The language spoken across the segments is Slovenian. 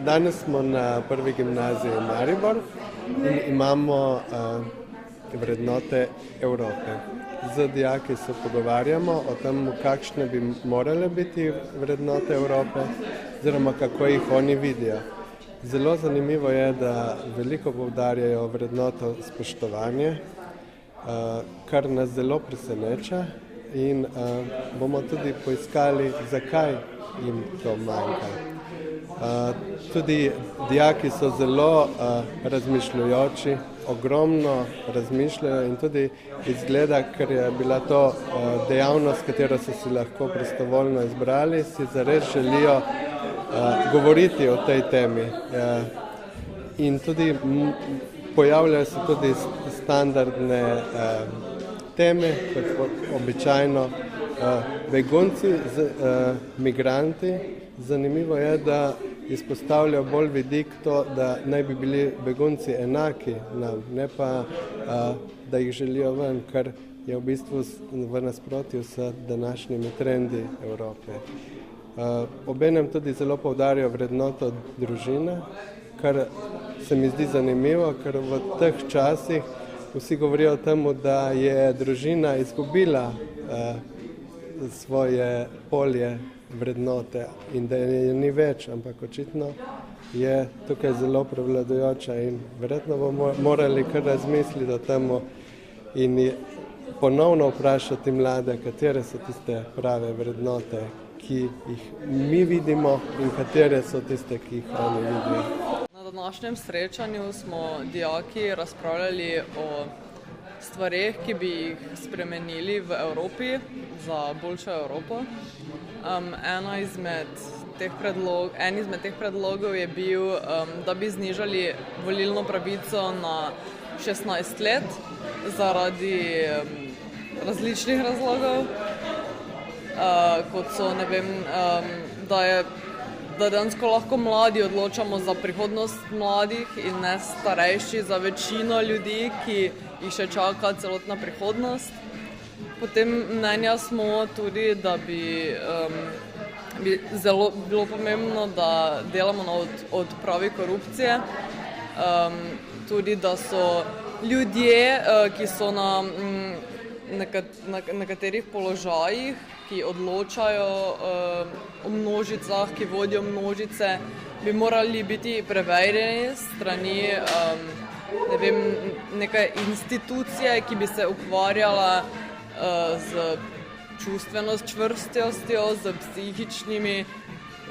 Danes smo na prvi gimnaziji Maribor in imamo vrednote Evrope. Z dijaki se pogovarjamo o tem, kakšne bi morale biti vrednote Evrope, oziroma kako jih oni vidijo. Zelo zanimivo je, da veliko poudarjajo vrednoto spoštovanje, kar nas zelo preseneča in bomo tudi poiskali, zakaj jim to manjka. Tudi dijaki so zelo razmišljajoči, ogromno razmišljajo in tudi izgleda, ker je bila to dejavnost, katero so si lahko prostovoljno izbrali, si zares želijo govoriti o tej temi. In tudi pojavljajo se tudi standardne teme, kot običajno begunci, migranti. Zanimivo je, da izpostavljajo bolj vidik to, da naj bi bili begunci enaki nam, ne pa, da jih želijo ven, kar je v bistvu v nasprotju s današnjimi trendi Evrope. Obenem tudi zelo poudarjajo vrednoto družine, kar se mi zdi zanimivo, ker v teh časih vsi govorijo o tem, da je družina izgubila svoje polje vrednote in da je ni več, ampak očitno je tukaj zelo prevladujoča in verjetno bomo morali kar razmisliti o tem in ponovno vprašati mlade, katere so tiste prave vrednote, ki jih mi vidimo in katere so tiste, ki jih oni vidijo. Na današnjem srečanju smo dijaki razpravljali o stvareh, ki bi jih spremenili v Evropi za boljšo Evropo. En izmed teh predlogov je bil, da bi znižali volilno pravico na 16 let zaradi različnih razlogov, kot so, da dejansko lahko mladi odločamo za prihodnost mladih in ne starejši za večino ljudi, ki jih še čaka celotna prihodnost. Potem mnenja smo tudi, da bi zelo bilo pomembno, da delamo na odpravi korupcije, tudi da so ljudje, ki so na nekaterih položajih, ki odločajo o množicah, ki vodijo množice, bi morali biti preverjeni strani neke institucije, ki bi se ukvarjala z čustveno čvrstostjo, z psihičnimi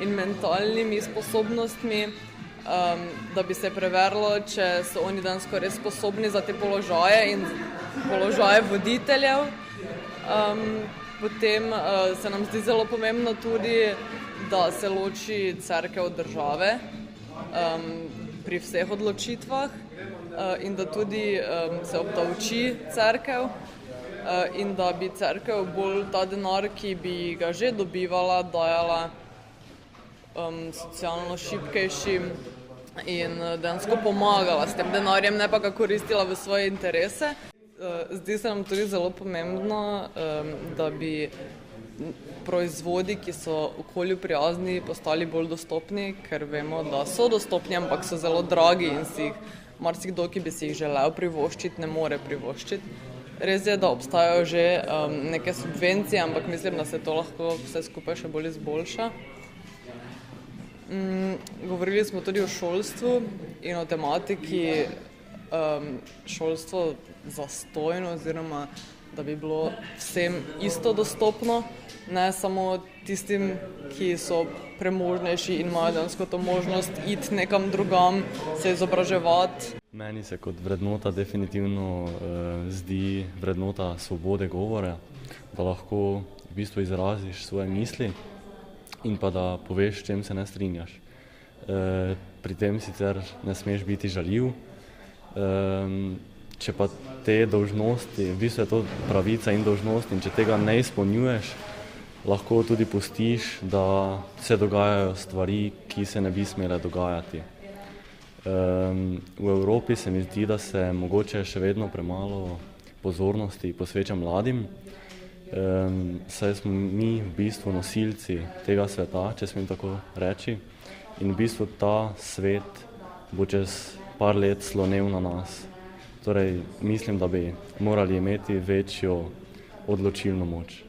in mentalnimi sposobnostmi, da bi se preverilo, če so oni dejansko res sposobni za te položaje in položaje voditeljev. Potem se nam zdi zelo pomembno tudi, da se loči cerkev od države pri vseh odločitvah in da tudi se obdavči cerkev in da bi cerkev bolj ta denar, ki bi ga že dobivala, dajala socialno šibkejšim in dejansko pomagala s tem denarjem, ne pa ga koristila v svoje interese. Zdi se nam tudi zelo pomembno, da bi proizvodi, ki so okolju prijazni, postali bolj dostopni, ker vemo, da so dostopni, ampak so zelo dragi in si jih marsikdo, ki bi si jih želel privoščiti, ne more privoščiti. Res je, da obstajajo že neke subvencije, ampak mislim, da se to lahko vse skupaj še bolj izboljša. Govorili smo tudi o šolstvu in o tematiki šolstvo zastojno oziroma da bi bilo vsem isto dostopno, ne samo tistim, ki so premožnejši in imajo dejansko to možnost iti nekam drugam, se izobraževati. Meni se kot vrednota definitivno zdi vrednota svobode govora, da lahko v bistvu izraziš svoje misli in pa da poveš, s čem se ne strinjaš. Pri tem sicer ne smeš biti žaljiv, če pa te dolžnosti, v bistvu je to pravica in dolžnost in če tega ne izpolnjuješ, lahko tudi pustiš, da se dogajajo stvari, ki se ne bi smele dogajati. V Evropi se mi zdi, da se mogoče še vedno premalo pozornosti posveča mladim saj smo mi v bistvu nosilci tega sveta, če smem tako reči, in v bistvu ta svet bo čez par let slonel na nas. Torej, mislim, da bi morali imeti večjo odločilno moč.